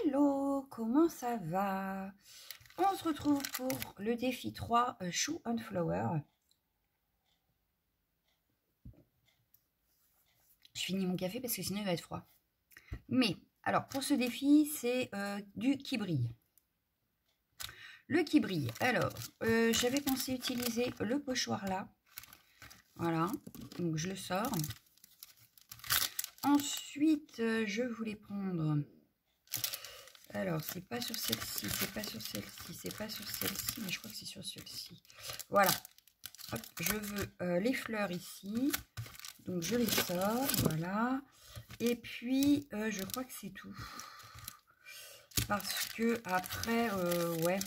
Hello, comment ça va? On se retrouve pour le défi 3 Shoe on Flower. Je finis mon café parce que sinon il va être froid. Mais, alors pour ce défi, c'est du qui brille. Le qui brille, alors, j'avais pensé utiliser le pochoir là. Voilà, donc je le sors. Ensuite, je voulais prendre... Alors, c'est pas sur celle-ci, c'est pas sur celle-ci, c'est pas sur celle-ci, mais je crois que c'est sur celle-ci. Voilà. Hop, je veux les fleurs ici. Donc, je les sors, voilà. Et puis, je crois que c'est tout. Parce que après, ouais.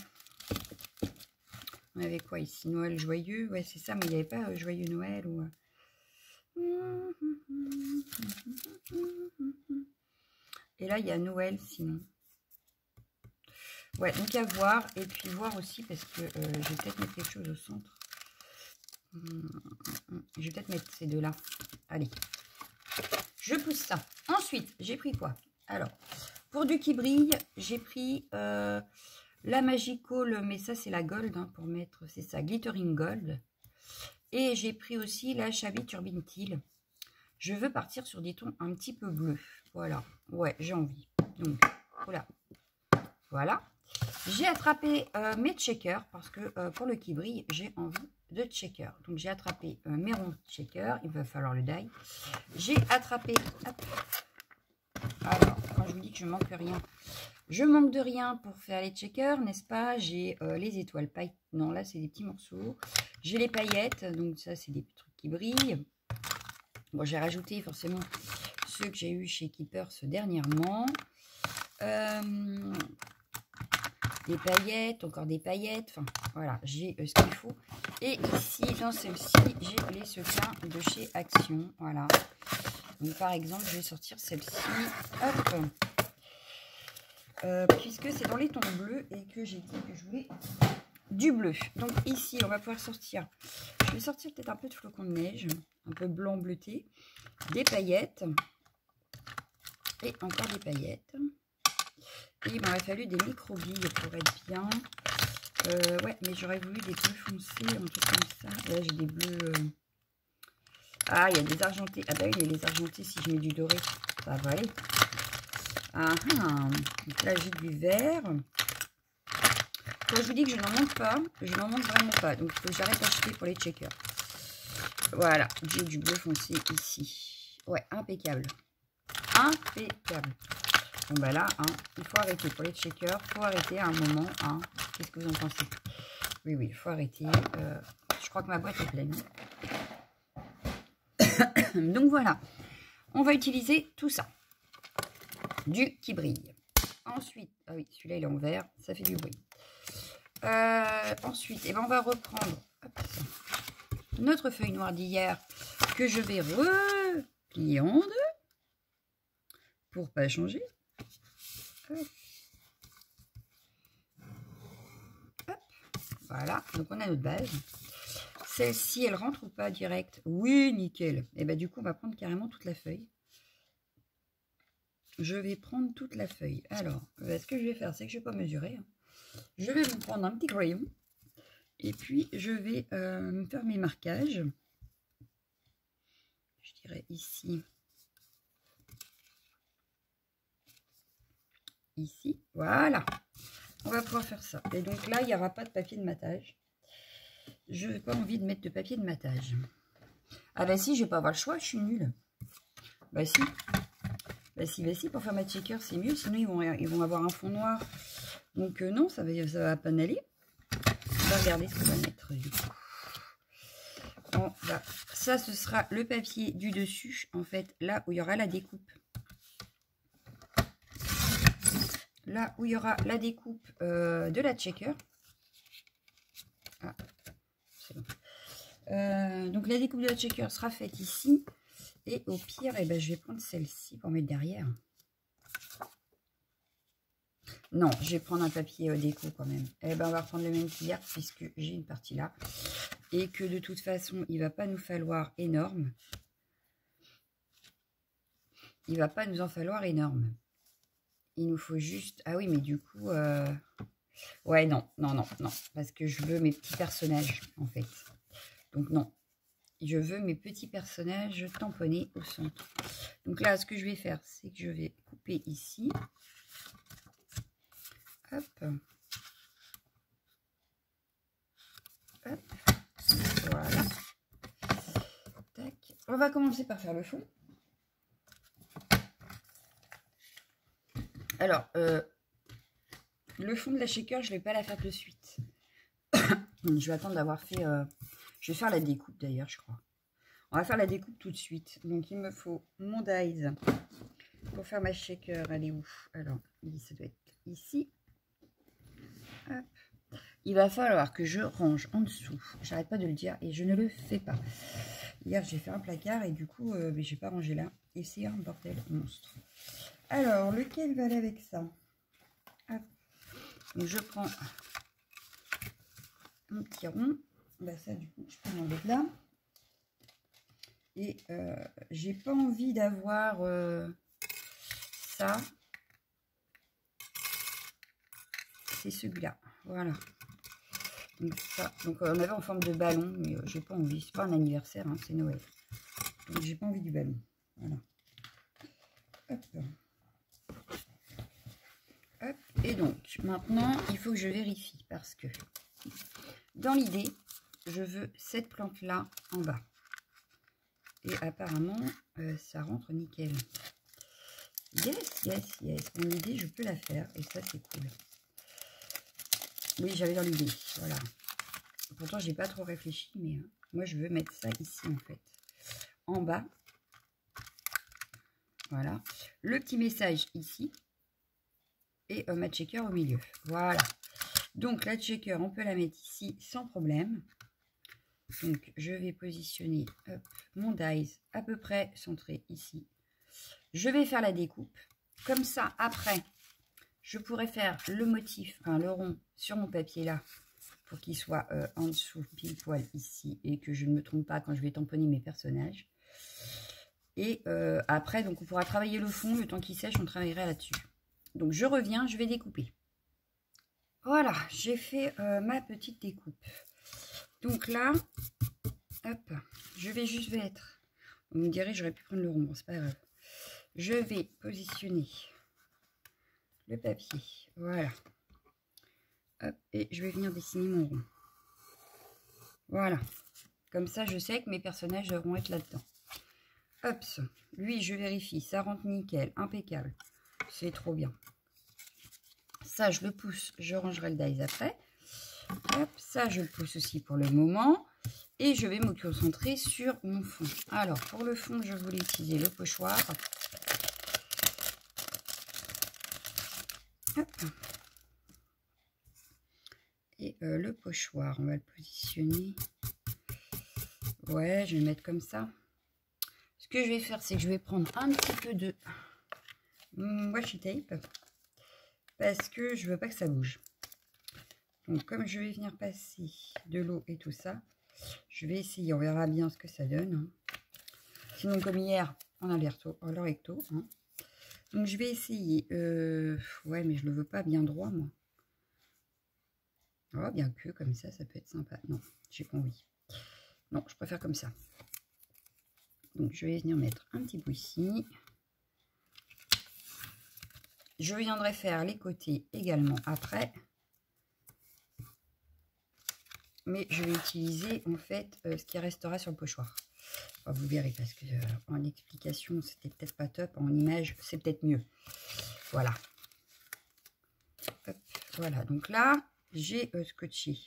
On avait quoi ici? Noël joyeux. Ouais, c'est ça, mais il n'y avait pas joyeux Noël ou... Et là, il y a Noël, sinon. Ouais, donc à voir. Et puis voir aussi, parce que je vais peut-être mettre quelque chose au centre. Je vais peut-être mettre ces deux-là. Allez. Je pousse ça. Ensuite, j'ai pris quoi? Alors, pour du qui brille, j'ai pris la Magical, mais ça, c'est la Gold, hein, pour mettre, c'est ça, Glittering Gold. Et j'ai pris aussi la Shabby Turbine Teal. Je veux partir sur des tons un petit peu bleus. Voilà. Ouais, j'ai envie. Donc, voilà. Voilà. J'ai attrapé mes checkers parce que pour le qui brille, j'ai envie de checkers. Donc, j'ai attrapé mes ronds checkers. Il va falloir le die. J'ai attrapé... Hop. Alors, quand je vous dis que je manque rien, je manque de rien pour faire les checkers, n'est-ce pas? J'ai les étoiles paillettes. Non, là, c'est des petits morceaux. J'ai les paillettes. Donc, ça, c'est des trucs qui brillent. Bon, j'ai rajouté forcément ceux que j'ai eu chez Keepers dernièrement. Des paillettes, encore des paillettes. Enfin, voilà, j'ai ce qu'il faut. Et ici, dans celle-ci, j'ai les sequins de chez Action. Voilà. Donc, par exemple, je vais sortir celle-ci. Hop. Puisque c'est dans les tons bleus et que j'ai dit que je voulais du bleu. Donc, ici, on va pouvoir sortir. Je vais sortir peut-être un peu de flocons de neige. Un peu blanc bleuté. Des paillettes. Et encore des paillettes. Et il m'aurait fallu des micro-billes pour être bien. Ouais, mais j'aurais voulu des bleus foncés, un truc comme ça. Là, j'ai des bleus... Ah, il y a des argentés. Ah bah oui, il y a les argentés si je mets du doré. Ça va aller. Ah, donc là, j'ai du vert. Quand je vous dis que je n'en monte pas, je n'en monte vraiment pas. Donc, il faut que j'arrête d'acheter pour les checkers. Voilà, j'ai du bleu foncé ici. Ouais, impeccable. Impeccable. Bon, bah là, hein, il faut arrêter pour les checkers. Il faut arrêter à un moment. Hein. Qu'est-ce que vous en pensez? Oui, oui, il faut arrêter. Je crois que ma boîte est pleine. Donc, voilà. On va utiliser tout ça. Du qui brille. Ensuite, ah oui, celui-là, il est en vert. Ça fait du bruit. Ensuite, eh ben, on va reprendre notre feuille noire d'hier que je vais replier en deux pour pas changer. Hop. Hop. Voilà, donc on a notre base. Celle-ci, elle rentre ou pas direct? Oui, nickel. Et ben du coup, on va prendre carrément toute la feuille. Je vais prendre toute la feuille. Alors, ce que je vais faire, c'est que je ne vais pas mesurer. Hein. Je vais vous prendre un petit crayon. Et puis, je vais me faire mes marquages. Je dirais ici. Ici. Voilà. On va pouvoir faire ça. Et donc là, il n'y aura pas de papier de matage. Je n'ai pas envie de mettre de papier de matage. Ah bah si, je ne vais pas avoir le choix, je suis nulle. Bah si. Bah si, pour faire ma checker, c'est mieux. Sinon, ils vont avoir un fond noir. Donc non, ça va pas aller. On va regarder ce qu'on va mettre du coup. Ça, ce sera le papier du dessus, en fait, là où il y aura la découpe. Là où il y aura la découpe de la checker. Ah, c'est bon. Donc la découpe de la checker sera faite ici. Et au pire, eh ben, je vais prendre celle-ci pour mettre derrière. Non, je vais prendre un papier déco quand même. Eh ben, on va reprendre le même qu'hier puisque j'ai une partie là. Et que de toute façon, il ne va pas nous falloir énorme. Il ne va pas nous en falloir énorme. il nous faut juste... Ah oui, mais du coup... Ouais, non, non, non, non. Parce que je veux mes petits personnages, en fait. Donc, non. Je veux mes petits personnages tamponnés au centre. Donc là, ce que je vais faire, c'est que je vais couper ici. Hop. Hop. Voilà. Tac. On va commencer par faire le fond. Alors, le fond de la shaker, je ne vais pas la faire de suite. Je vais attendre d'avoir fait... je vais faire la découpe d'ailleurs, je crois. On va faire la découpe tout de suite. Donc, il me faut mon dies pour faire ma shaker. Elle est où? Alors, ça doit être ici. Hop. Il va falloir que je range en dessous. J'arrête pas de le dire et je ne le fais pas. Hier, j'ai fait un placard et du coup, je n'ai pas rangé là. Et c'est un bordel monstre. Alors, lequel va aller avec ça? Hop. Donc, je prends un petit rond. Bah, ça, du coup, je peux l'enlever de là. Et j'ai pas envie d'avoir ça. C'est celui-là. Voilà. Donc, ça. Donc on avait en forme de ballon, mais j'ai pas envie. C'est pas un anniversaire, hein, c'est Noël. Donc j'ai pas envie du ballon. Voilà. Hop. Hop. Et donc maintenant, il faut que je vérifie parce que dans l'idée, je veux cette plante-là en bas. Et apparemment, ça rentre nickel. Yes, yes, yes. Mon idée, je peux la faire. Et ça, c'est cool. Oui, j'avais dans l'idée. Voilà. Pourtant, j'ai pas trop réfléchi. Mais moi, je veux mettre ça ici, en fait. En bas. Voilà. Le petit message ici. Et ma checker au milieu. Voilà. Donc, la checker, on peut la mettre ici sans problème. Donc, je vais positionner hop, mon dies à peu près centré ici. Je vais faire la découpe. Comme ça, après, je pourrais faire le motif, enfin le rond sur mon papier là, pour qu'il soit en dessous, pile poil ici, et que je ne me trompe pas quand je vais tamponner mes personnages. Et après, donc on pourra travailler le fond, le temps qu'il sèche, on travaillera là-dessus. Donc je reviens, je vais découper. Voilà, j'ai fait ma petite découpe. Donc là, hop, je vais juste mettre, vous me direz, j'aurais pu prendre le rond, bon, c'est pas grave. Je vais positionner le papier, voilà. Hop, et je vais venir dessiner mon rond. Voilà. Comme ça, je sais que mes personnages devront être là-dedans. Hop, lui, je vérifie, ça rentre nickel, impeccable. C'est trop bien. Ça, je le pousse, je rangerai le dies après. Hop, ça, je le pousse aussi pour le moment. Et je vais me concentrer sur mon fond. Alors, pour le fond, je voulais utiliser le pochoir. Hop. Et le pochoir, on va le positionner. Ouais, je vais le mettre comme ça. Ce que je vais faire, c'est que je vais prendre un petit peu de washi tape. Parce que je veux pas que ça bouge. Donc, comme je vais venir passer de l'eau et tout ça, je vais essayer. On verra bien ce que ça donne. Hein. Sinon, comme hier, on a l'air recto. Hein. Donc, je vais essayer. Ouais, mais je le veux pas bien droit, moi. Oh, bien que comme ça peut être sympa. Non, j'ai pas envie. Non, je préfère comme ça. Donc, je vais venir mettre un petit bout ici. Je viendrai faire les côtés également après. Mais je vais utiliser en fait ce qui restera sur le pochoir. Enfin, vous verrez parce que en explication, c'était peut-être pas top. En image, c'est peut-être mieux. Voilà. Hop, voilà. Donc là, j'ai scotché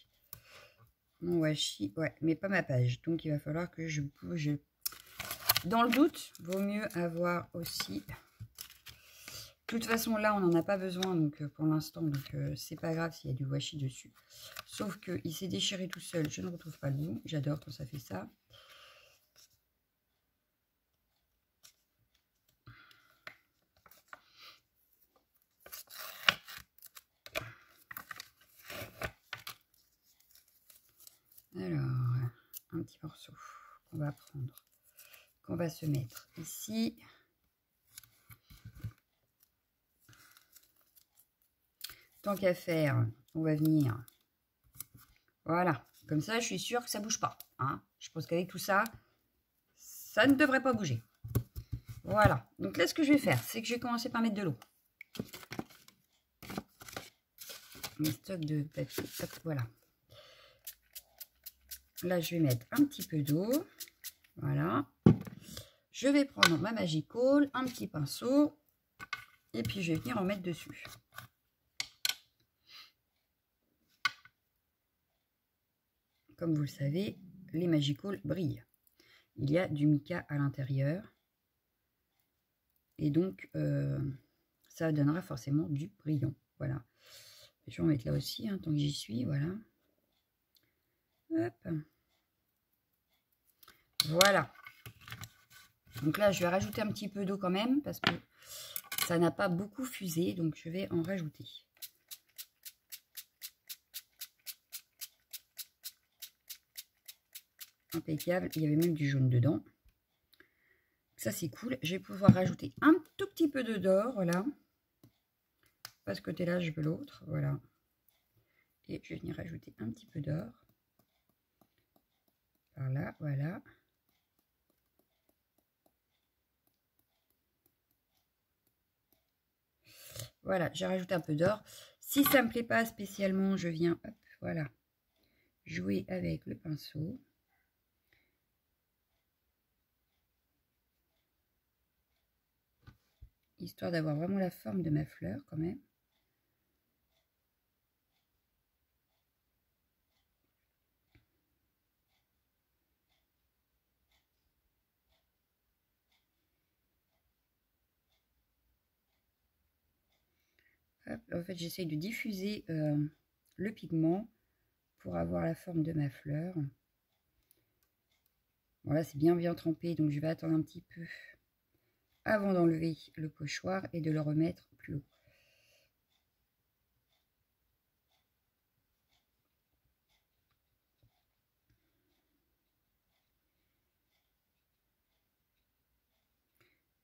mon washi. Ouais, mais pas ma page. Donc, il va falloir que je bouge. Dans le doute, vaut mieux avoir aussi... De toute façon, là, on n'en a pas besoin donc pour l'instant. Donc, c'est pas grave s'il y a du washi dessus. Sauf qu'il s'est déchiré tout seul. Je ne retrouve pas le bout. J'adore quand ça fait ça. Alors, un petit morceau qu'on va prendre, qu'on va se mettre ici. tant qu'à faire, on va venir. Voilà. Comme ça, je suis sûre que ça ne bouge pas. Hein. Je pense qu'avec tout ça, ça ne devrait pas bouger. Voilà. Donc là, ce que je vais faire, c'est que je vais commencer par mettre de l'eau. Mes stocks de papier. Hop, voilà. Là, je vais mettre un petit peu d'eau. Voilà. Je vais prendre ma Magical, un petit pinceau. Et puis, je vais venir en mettre dessus. Comme vous le savez, les Magical brillent. Il y a du mica à l'intérieur. Et donc, ça donnera forcément du brillant. Voilà. Je vais en mettre là aussi, hein, tant que j'y suis. Voilà. Hop. Voilà. Donc là, je vais rajouter un petit peu d'eau quand même, parce que ça n'a pas beaucoup fusé. Donc, je vais en rajouter. Impeccable. Il y avait même du jaune dedans. Ça, c'est cool. Je vais pouvoir rajouter un tout petit peu de d'or. Voilà. Pas ce côté-là, je veux l'autre. Voilà. Et je vais venir rajouter un petit peu d'or. Par là, voilà. Voilà, j'ai rajouté un peu d'or. Si ça ne me plaît pas spécialement, je viens, hop, voilà, jouer avec le pinceau. Histoire d'avoir vraiment la forme de ma fleur quand même. Hop, en fait, j'essaye de diffuser le pigment pour avoir la forme de ma fleur. Voilà, c'est bien trempé, donc je vais attendre un petit peu avant d'enlever le pochoir et de le remettre plus haut.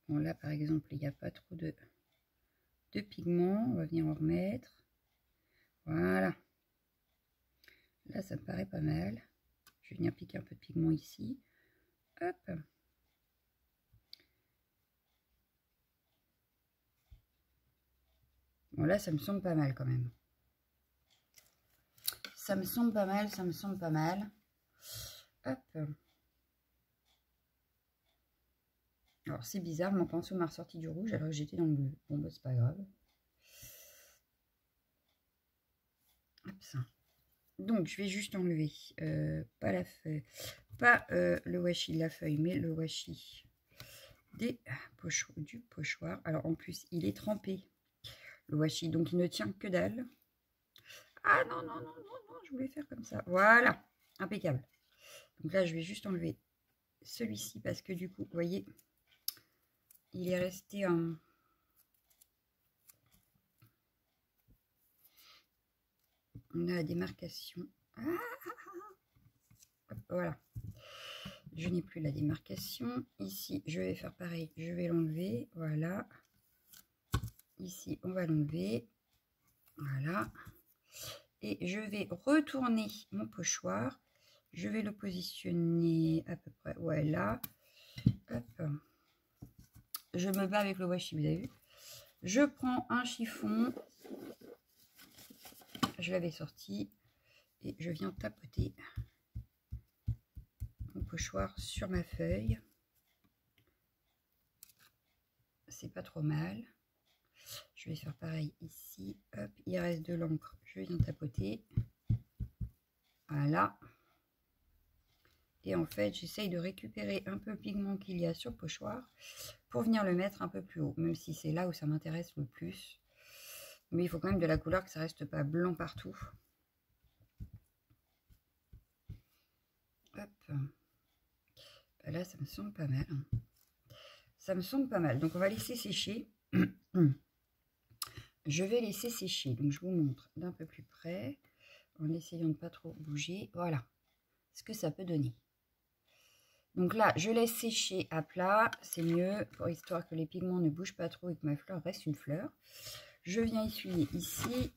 Bon, là, par exemple, il n'y a pas trop de pigment. On va venir en remettre. Voilà. Là, ça me paraît pas mal. Je vais venir piquer un peu de pigment ici. Hop. Bon, là, ça me semble pas mal quand même. Ça me semble pas mal, ça me semble pas mal. Hop. Alors, c'est bizarre, mon pinceau m'a ressorti du rouge alors que j'étais dans le bleu. Bon, bah, c'est pas grave. Hop, ça. Donc, je vais juste enlever, pas la feuille, pas le washi de la feuille, mais le washi du pochoir. Alors, en plus, il est trempé, le washi, donc il ne tient que dalle. Ah non, non, non, non, non, je voulais faire comme ça. Voilà, impeccable. Donc là, je vais juste enlever celui-ci parce que du coup, vous voyez, il est resté un... On a la démarcation. Ah, hop, voilà. Je n'ai plus la démarcation. Ici, je vais faire pareil. Je vais l'enlever. Voilà. Ici, on va l'enlever. Voilà. Et je vais retourner mon pochoir. Je vais le positionner à peu près. Ouais, là. Hop. Je me bats avec le washi, vous avez vu. Je prends un chiffon. Je l'avais sorti. Et je viens tapoter mon pochoir sur ma feuille. C'est pas trop mal. Je vais faire pareil ici. Hop, il reste de l'encre. Je viens tapoter. Voilà. Et en fait, j'essaye de récupérer un peu le pigment qu'il y a sur le pochoir pour venir le mettre un peu plus haut. Même si c'est là où ça m'intéresse le plus. Mais il faut quand même de la couleur, que ça reste pas blanc partout. Hop. Ben là, ça me semble pas mal. Ça me semble pas mal. Donc, on va laisser sécher. Je vais laisser sécher. Donc, je vous montre d'un peu plus près. En essayant de ne pas trop bouger. Voilà ce que ça peut donner. Donc là, je laisse sécher à plat. C'est mieux pour histoire que les pigments ne bougent pas trop et que ma fleur reste une fleur. Je viens essuyer ici.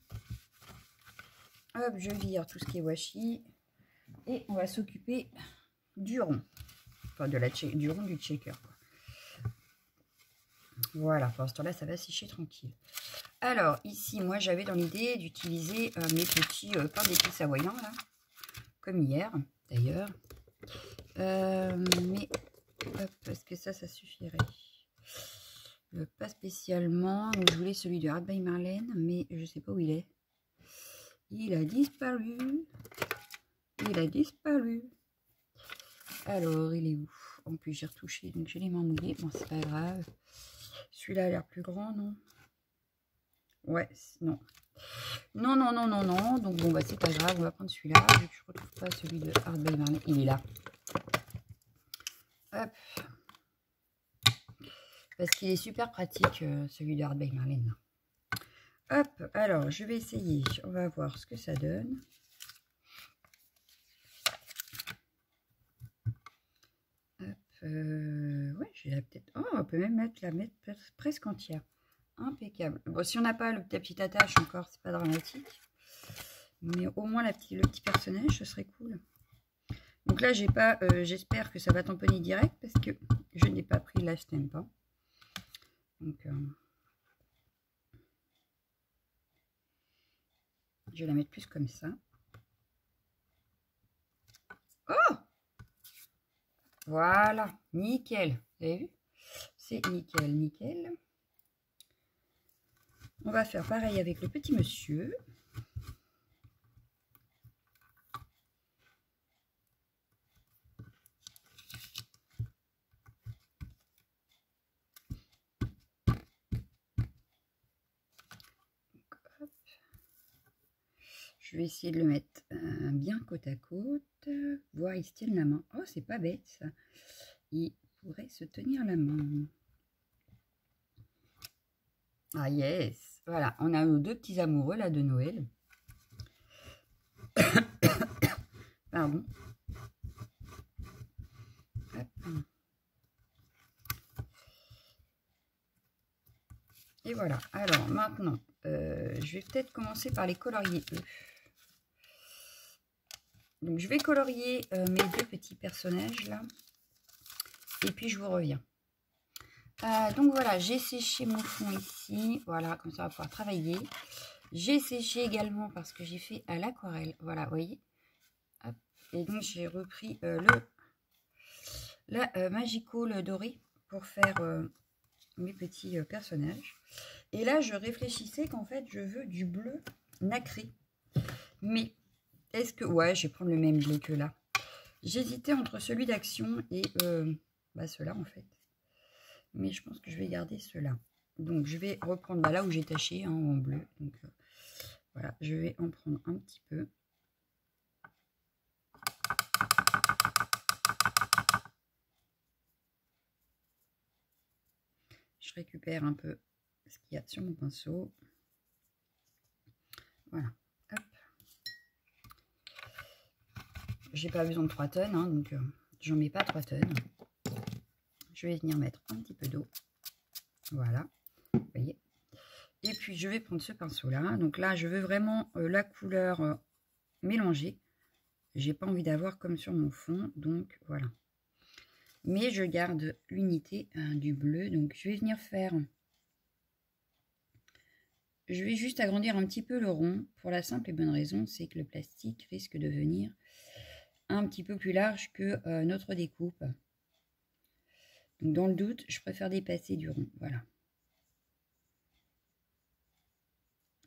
Hop, je vire tout ce qui est washi. Et on va s'occuper du rond. Enfin, du rond du checker. Voilà, pour l'instant là, ça va sécher tranquille. Alors, ici, moi, j'avais dans l'idée d'utiliser mes petits pains d'épices hawaïens, là. Comme hier, d'ailleurs. Mais, hop, est-ce que ça suffirait? Pas spécialement. Donc, je voulais celui de Art by Marlène, mais je sais pas où il est. Il a disparu. Il a disparu. Alors, il est où? En plus, j'ai retouché, donc j'ai les mains mouillées. Bon, c'est pas grave. Celui-là a l'air plus grand, non? Ouais, non. Non, non, non, non, non. Donc, bon, bah, c'est pas grave. On va prendre celui-là. Vu que je retrouve pas celui de Art by Marlène. Il est là. Hop. Parce qu'il est super pratique, celui de Art by Marlène. Hop. Alors, je vais essayer. On va voir ce que ça donne. Ouais, j'ai la peut-être. Oh, on peut même la mettre presque entière. Impeccable. Bon, si on n'a pas la petite attache encore, c'est pas dramatique. Mais au moins le petit personnage, ce serait cool. Donc là, j'ai pas. J'espère que ça va tamponner direct parce que je n'ai pas pris la stamp. Hein. Donc, je vais la mettre plus comme ça. Oh! Voilà, nickel. Vous avez vu? C'est nickel, nickel. On va faire pareil avec le petit monsieur. Je vais essayer de le mettre bien côte à côte. Voir, il se tienne la main. Oh, c'est pas bête ça. Il pourrait se tenir la main. Ah yes. Voilà, on a nos deux petits amoureux là de Noël. Pardon. Hop. Et voilà. Alors maintenant, je vais peut-être commencer par les colorier eux. Donc je vais colorier mes deux petits personnages là. Et puis je vous reviens. Donc voilà, j'ai séché mon fond ici. Voilà, comme ça on va pouvoir travailler. J'ai séché également parce que j'ai fait à l'aquarelle. Voilà, vous voyez. Hop. Et donc j'ai repris la Magical doré pour faire mes petits personnages. Et là, je réfléchissais qu'en fait, je veux du bleu nacré. Mais est-ce que... Ouais, je vais prendre le même bleu que là. J'hésitais entre celui d'Action et ceux-là, en fait. Mais je pense que je vais garder ceux-là. Donc, je vais reprendre là où j'ai taché hein, en bleu. Donc, voilà, je vais en prendre un petit peu. Je récupère un peu ce qu'il y a sur mon pinceau. Voilà. Hop. J'ai pas besoin de 3 tonnes, hein, donc j'en mets pas 3 tonnes. Je vais venir mettre un petit peu d'eau. Voilà. Vous voyez. Et puis je vais prendre ce pinceau là. Donc là, je veux vraiment la couleur mélangée. J'ai pas envie d'avoir comme sur mon fond. Donc voilà. Mais je garde l'unité du bleu. Donc je vais venir faire... Je vais juste agrandir un petit peu le rond. Pour la simple et bonne raison, c'est que le plastique risque de venir un petit peu plus large que notre découpe. Donc dans le doute, je préfère dépasser du rond. Voilà.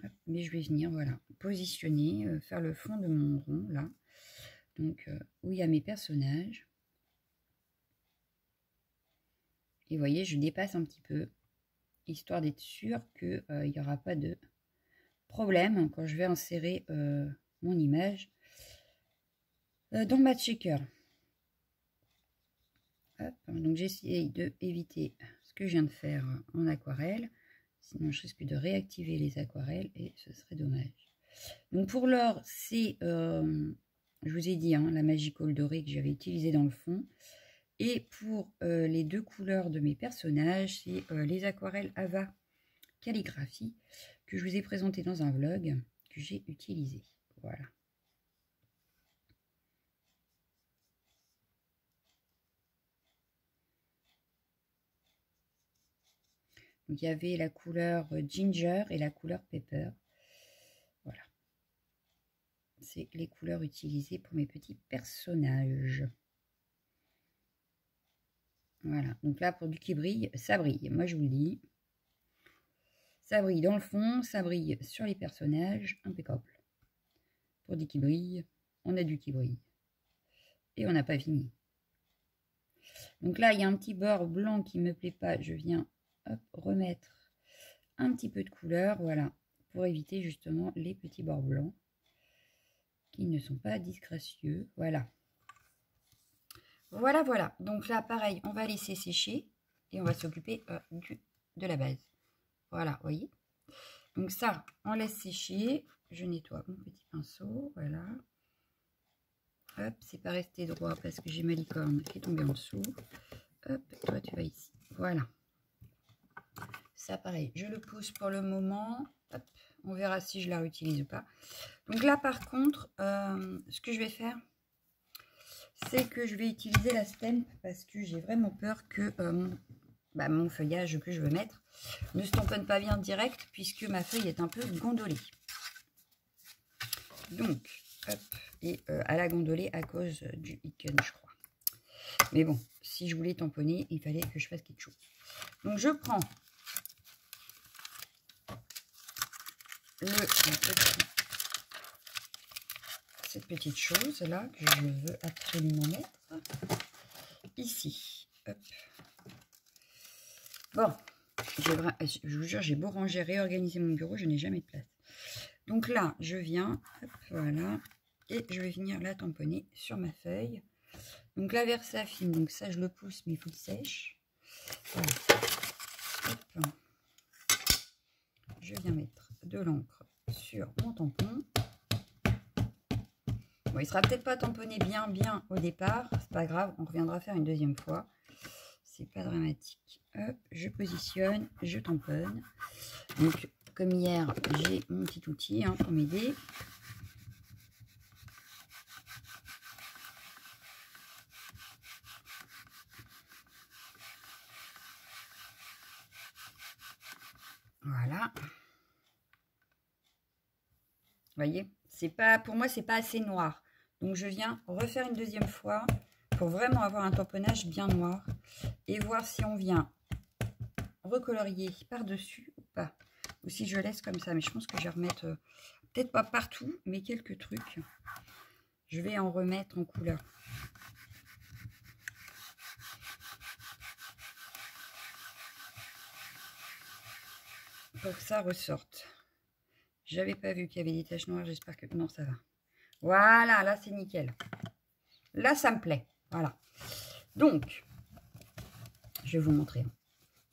Hop, mais je vais venir, voilà, positionner, faire le fond de mon rond, là. Donc, où il y a mes personnages. Et vous voyez, je dépasse un petit peu, histoire d'être sûr qu'il n'y aura pas de problème quand je vais insérer mon image dans ma checker. Hop, donc j'essaye d'éviter ce que je viens de faire en aquarelle. Sinon, je risque de réactiver les aquarelles et ce serait dommage. Donc pour l'or, c'est, je vous ai dit, hein, la Magical dorée que j'avais utilisée dans le fond. Et pour les deux couleurs de mes personnages, c'est les aquarelles Ava Calligraphie que je vous ai présentées dans un vlog que j'ai utilisé. Voilà. Donc, il y avait la couleur ginger et la couleur pepper. Voilà. C'est les couleurs utilisées pour mes petits personnages. Voilà. Donc là, pour du qui brille, ça brille. Moi, je vous le dis. Ça brille dans le fond, ça brille sur les personnages. Impeccable. Pour du qui brille, on a du qui brille. Et on n'a pas fini. Donc là, il y a un petit bord blanc qui ne me plaît pas. Je viens hop, remettre un petit peu de couleur, voilà, pour éviter justement les petits bords blancs qui ne sont pas disgracieux. Voilà. Voilà, voilà. Donc là, pareil, on va laisser sécher et on va s'occuper de la base. Voilà, vous voyez. Donc ça, on laisse sécher. Je nettoie mon petit pinceau, voilà. Hop, c'est pas resté droit parce que j'ai ma licorne qui est tombée en dessous. Hop, toi tu vas ici. Voilà. Ça, pareil, je le pousse pour le moment. Hop, on verra si je la réutilise ou pas. Donc là, par contre, ce que je vais faire, c'est que je vais utiliser la stamp parce que j'ai vraiment peur que mon feuillage que je veux mettre ne se tamponne pas bien direct puisque ma feuille est un peu gondolée. Donc, hop, et elle a gondolé à cause du Icon, je crois. Mais bon, si je voulais tamponner, il fallait que je fasse quelque chose. Donc, je prends cette petite chose là que je veux absolument mettre ici. Hop. Bon, je vous jure, j'ai beau ranger, réorganiser mon bureau, je n'ai jamais de place. Donc là, je viens, hop, voilà, et je vais venir la tamponner sur ma feuille. Donc la Versafine, donc ça je le pousse, mais il faut qu'il sèche. Voilà. Hop. Je viens mettre de l'encre sur mon tampon. Bon, il sera peut-être pas tamponné bien au départ, c'est pas grave, on reviendra faire une deuxième fois. C'est pas dramatique. Hop, je positionne, je tamponne. Donc comme hier, j'ai mon petit outil pour m'aider. Voilà. Vous voyez, c'est pas, pour moi, c'est pas assez noir. Donc, je viens refaire une deuxième fois pour vraiment avoir un tamponnage bien noir et voir si on vient recolorier par-dessus ou pas. Ou si je laisse comme ça. Mais je pense que je vais remettre, peut-être pas partout, mais quelques trucs. Je vais en remettre en couleur. Pour que ça ressorte. J'avais pas vu qu'il y avait des taches noires, j'espère que... Non, ça va. Voilà, là, c'est nickel. Là, ça me plaît. Voilà. Donc, je vais vous montrer.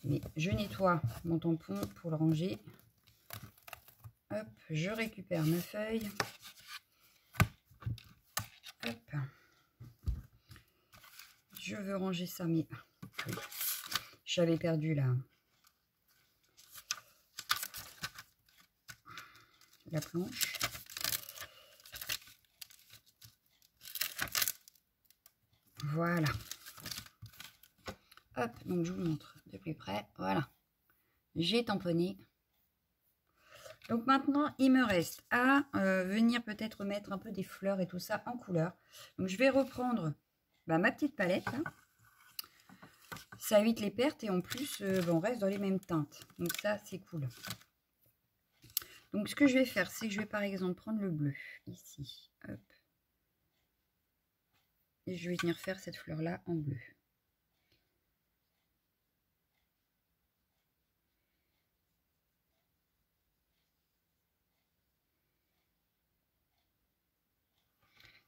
Mais je nettoie mon tampon pour le ranger. Hop, je récupère ma feuille. Hop. Je veux ranger ça, mais... J'avais perdu la planche. Voilà. Hop, donc je vous montre de plus près. Voilà. J'ai tamponné. Donc maintenant, il me reste à venir peut-être mettre un peu des fleurs et tout ça en couleur. Donc je vais reprendre ma petite palette. Ça évite les pertes et en plus, on reste dans les mêmes teintes. Donc ça, c'est cool. Donc, ce que je vais faire, c'est que je vais par exemple prendre le bleu, ici, hop. Et je vais venir faire cette fleur-là en bleu.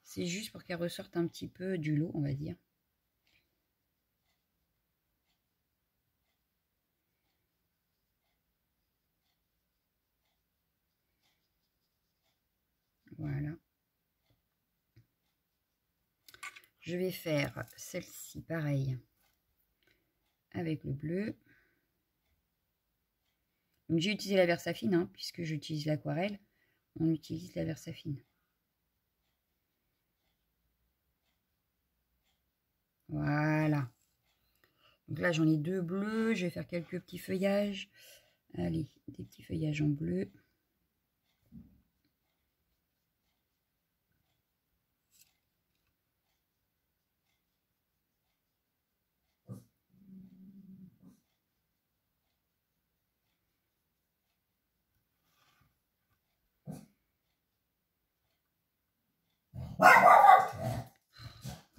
C'est juste pour qu'elle ressorte un petit peu du lot, on va dire. Voilà. Je vais faire celle-ci, pareil, avec le bleu. Donc j'ai utilisé la Versafine, puisque j'utilise l'aquarelle. On utilise la Versafine. Voilà. Donc là, j'en ai 2 bleus. Je vais faire quelques petits feuillages. Allez, des petits feuillages en bleu.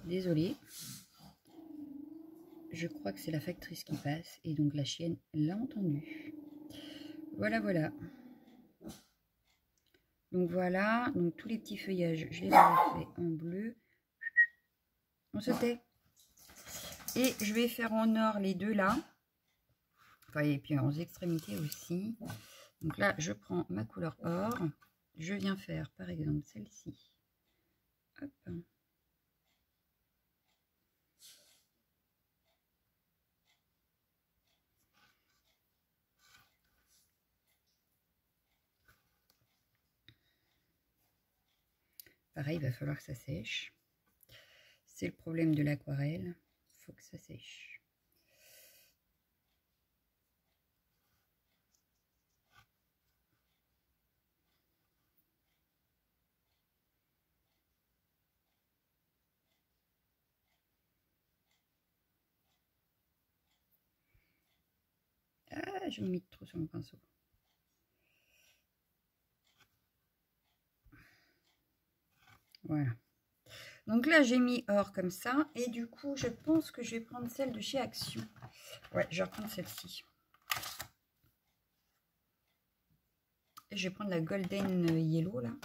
Désolée. Je crois que c'est la factrice qui passe. Et donc la chienne l'a entendu. Voilà, voilà. Donc voilà. Donc tous les petits feuillages, je les ai fait en bleu. On se tait. Et je vais faire en or les deux là. Enfin, et puis en extrémité aussi. Donc là, je prends ma couleur or. Je viens faire par exemple celle-ci. Hop. Pareil, il va falloir que ça sèche. C'est le problème de l'aquarelle. Il faut que ça sèche. Ah, je mis trop sur mon pinceau. Voilà. Donc là, j'ai mis or comme ça. Et du coup, je pense que je vais prendre celle de chez Action. Ouais, je vais reprendre celle-ci. Et je vais prendre la Golden Yellow, là.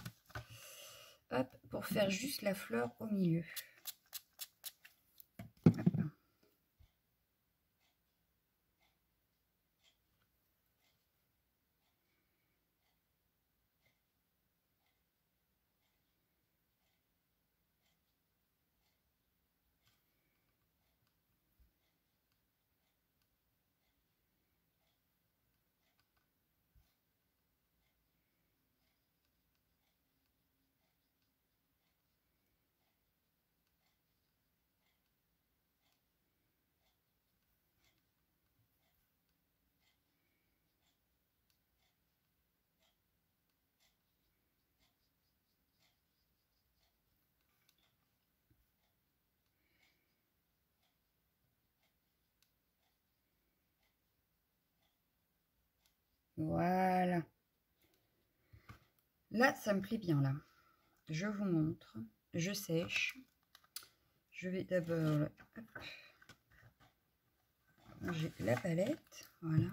Hop, pour faire juste la fleur au milieu. Hop. Voilà. Là, ça me plaît bien, là. Je vous montre. Je sèche. Je vais d'abord... J'ai la palette. Voilà.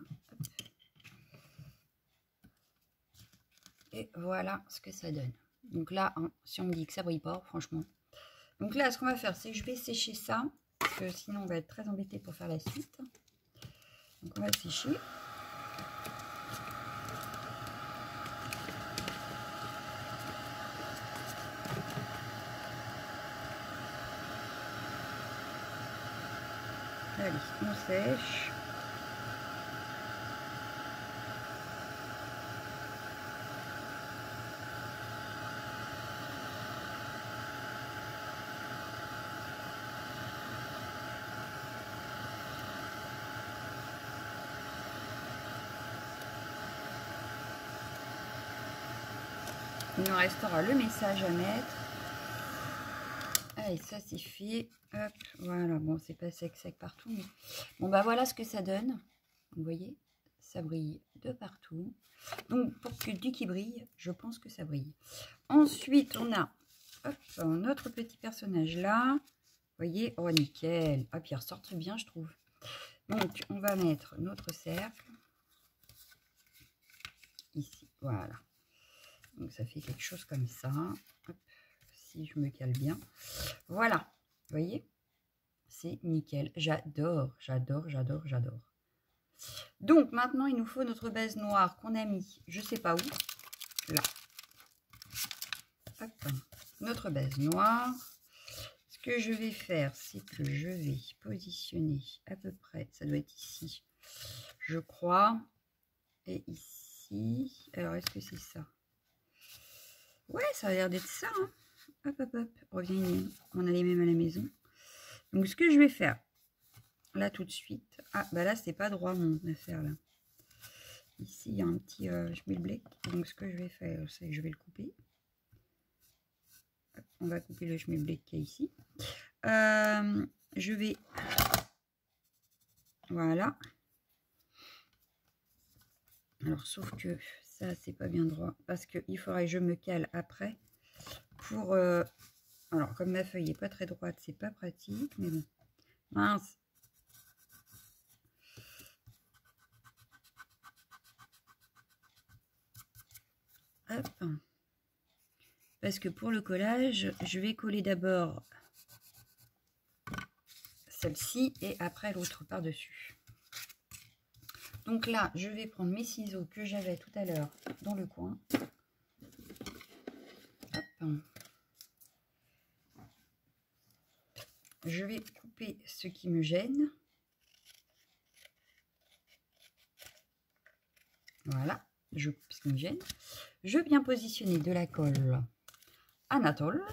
Et voilà ce que ça donne. Donc là, hein, si on me dit que ça brille pas, franchement. Donc là, ce qu'on va faire, c'est que je vais sécher ça. Parce que sinon, on va être très embêté pour faire la suite. Donc on va sécher. Allez, on sèche. Il nous restera le message à mettre. Allez, ça c'est fait. Hop, voilà. Bon, c'est pas sec partout. Mais... Bon, bah voilà ce que ça donne. Vous voyez, ça brille de partout. Donc, pour que du qui brille, je pense que ça brille. Ensuite, on a hop, notre petit personnage là. Vous voyez, oh nickel. Hop, il ressort très bien, je trouve. Donc, on va mettre notre cercle. Ici, voilà. Donc, ça fait quelque chose comme ça. Hop, si je me cale bien. Voilà, vous voyez, c'est nickel. J'adore, j'adore, j'adore, j'adore. Donc, maintenant, il nous faut notre base noire qu'on a mis, je sais pas où. Là. Hop, notre base noire. Ce que je vais faire, c'est que je vais positionner à peu près, ça doit être ici, je crois. Et ici, alors est-ce que c'est ça? Ouais, ça a l'air d'être ça. Hein. Hop, hop, hop. Reviens, on a les mêmes à la maison. Donc, ce que je vais faire, là, tout de suite... Ah, bah là, c'est pas droit, mon affaire, là. Ici, il y a un petit schmilblick. Donc, ce que je vais faire, c'est que je vais le couper. Hop, on va couper le schmilblick qui est ici. Je vais... Voilà. Alors, sauf que ça, c'est pas bien droit. Parce qu'il faudrait que je me cale après. Pour... Alors, comme ma feuille n'est pas très droite, c'est pas pratique. Mais bon. Mince. Hop. Parce que pour le collage, je vais coller d'abord celle-ci et après l'autre par-dessus. Donc là, je vais prendre mes ciseaux que j'avais tout à l'heure dans le coin. Hop. Je vais couper ce qui me gêne. Voilà, je coupe ce qui me gêne. Je viens positionner de la colle Anatole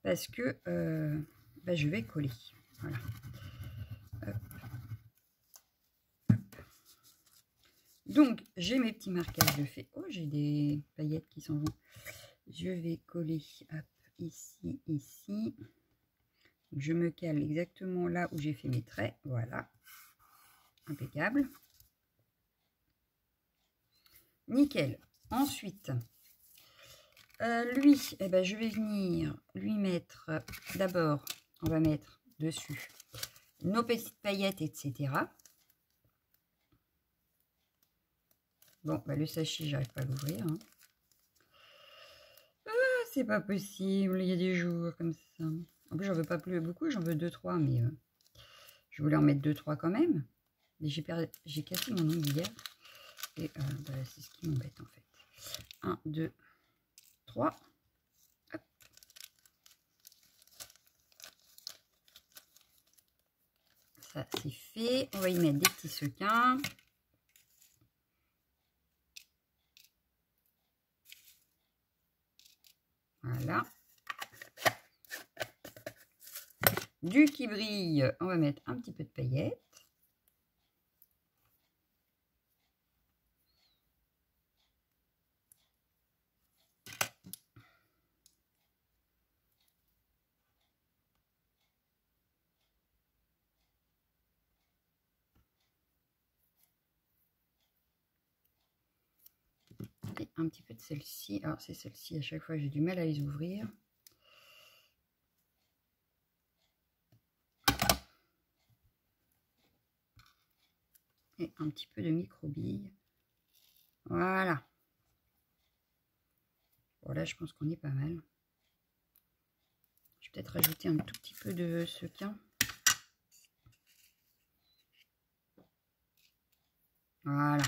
parce que bah, je vais coller. Voilà. Hop. Hop. Donc, j'ai mes petits marquages de fait. Oh, j'ai des paillettes qui s'en vont. Je vais coller hop, ici, ici. Je me cale exactement là où j'ai fait mes traits. Voilà. Impeccable. Nickel. Ensuite, lui, eh ben, je vais venir lui mettre, d'abord, on va mettre dessus nos petites paillettes, etc. Bon, bah, le sachet, j'arrive pas à l'ouvrir. Hein. Ah, c'est pas possible, il y a des jours comme ça. En plus, j'en veux pas plus beaucoup, j'en veux 2-3, mais je voulais en mettre 2-3 quand même. Mais j'ai cassé mon ongle hier. Et bah, c'est ce qui m'embête en fait. 1, 2, 3. Hop. Ça, c'est fait. On va y mettre des petits sequins. Voilà. Du qui brille, on va mettre un petit peu de paillettes. Et un petit peu de celle-ci. Alors, c'est celle-ci, à chaque fois, j'ai du mal à les ouvrir. Et un petit peu de micro-billes. Voilà. Voilà, je pense qu'on est pas mal. Je vais peut-être rajouter un tout petit peu de sequin. Voilà.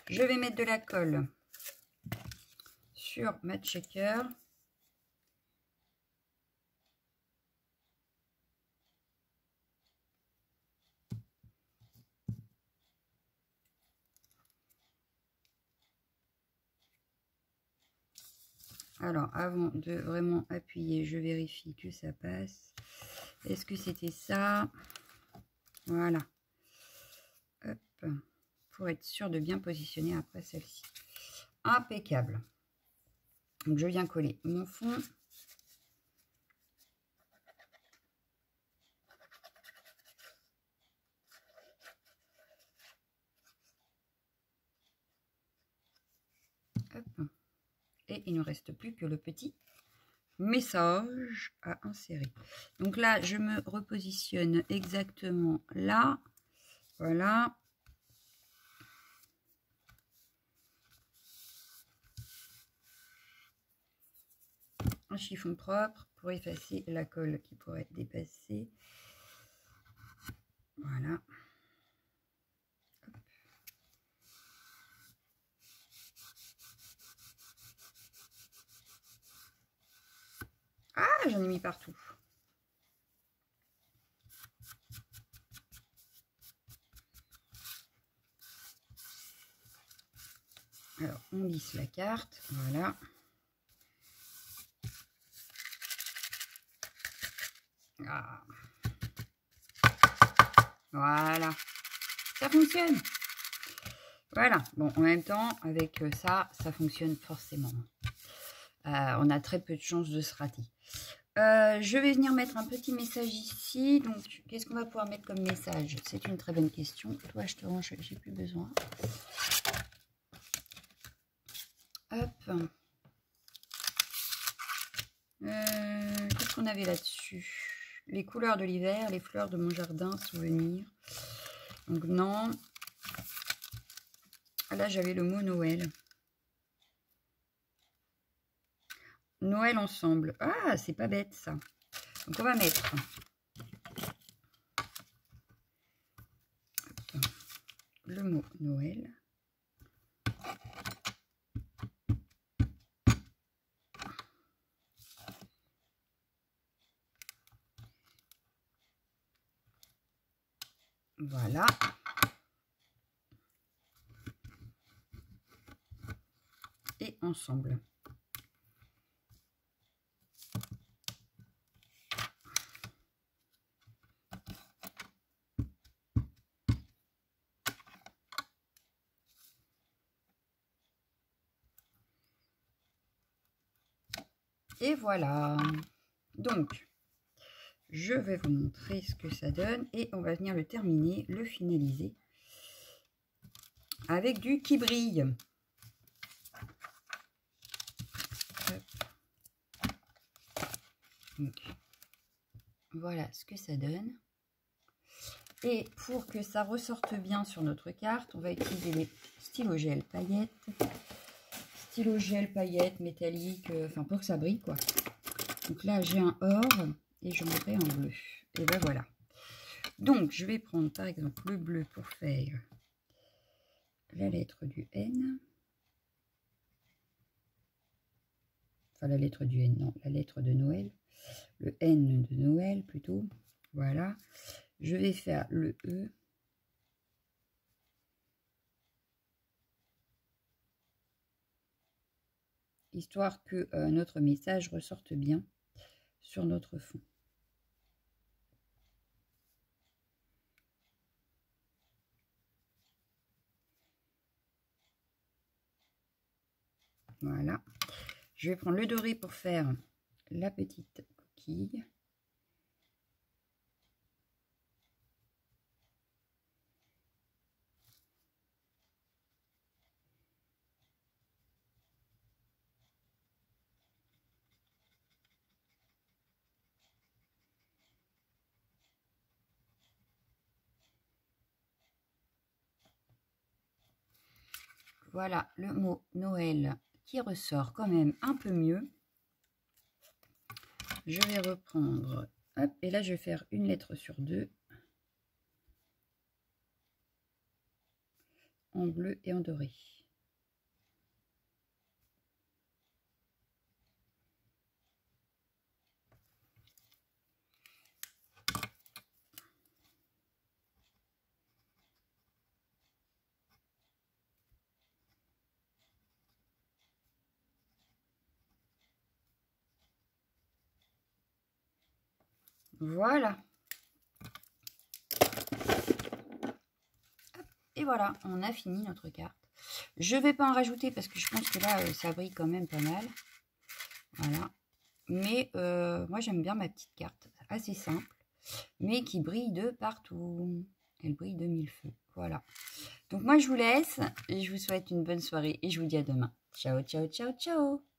Je vais mettre de la colle sur ma checker. Alors, avant de vraiment appuyer, je vérifie que ça passe. Est-ce que c'était ça? Voilà. Hop. Pour être sûr de bien positionner après celle-ci. Impeccable. Donc, je viens coller mon fond. Hop. Et il ne reste plus que le petit message à insérer. Donc là, je me repositionne exactement là. Voilà. Un chiffon propre pour effacer la colle qui pourrait dépasser. Voilà. Hop. Ah, j'en ai mis partout. Alors, on lisse la carte. Voilà. Ah. Voilà. Ça fonctionne. Voilà. Bon, en même temps, avec ça, ça fonctionne forcément. On a très peu de chances de se rater. Je vais venir mettre un petit message ici. Donc, qu'est-ce qu'on va pouvoir mettre comme message? C'est une très bonne question. Toi, je te range, j'ai plus besoin. Hop. Qu'est-ce qu'on avait là-dessus? Les couleurs de l'hiver, les fleurs de mon jardin, souvenirs. Donc, non. Là, j'avais le mot Noël. Noël ensemble. Ah, c'est pas bête, ça. Donc, on va mettre... le mot Noël. Voilà. Et ensemble. Et voilà. Donc, je vais vous montrer ce que ça donne et on va venir le terminer, le finaliser avec du qui brille. Donc, voilà ce que ça donne. Et pour que ça ressorte bien sur notre carte, on va utiliser les stylos gel paillettes. Stylo gel paillettes métalliques, enfin pour que ça brille quoi. Donc là j'ai un or et je mettrai en bleu. Et ben voilà. Donc je vais prendre par exemple le bleu pour faire la lettre du N. Enfin la lettre du N, non, la lettre de Noël. Le N de Noël plutôt. Voilà. Je vais faire le E. Histoire que notre message ressorte bien sur notre fond. Voilà. Je vais prendre le doré pour faire la petite coquille. Voilà le mot Noël qui ressort quand même un peu mieux. Je vais reprendre, hop, et là je vais faire une lettre sur deux en bleu et en doré. Voilà. Et voilà, on a fini notre carte. Je ne vais pas en rajouter parce que je pense que là, ça brille quand même pas mal. Voilà. Mais moi, j'aime bien ma petite carte. Assez simple, mais qui brille de partout. Elle brille de mille feux. Voilà. Donc moi, je vous laisse. Et je vous souhaite une bonne soirée. Et je vous dis à demain. Ciao, ciao, ciao, ciao.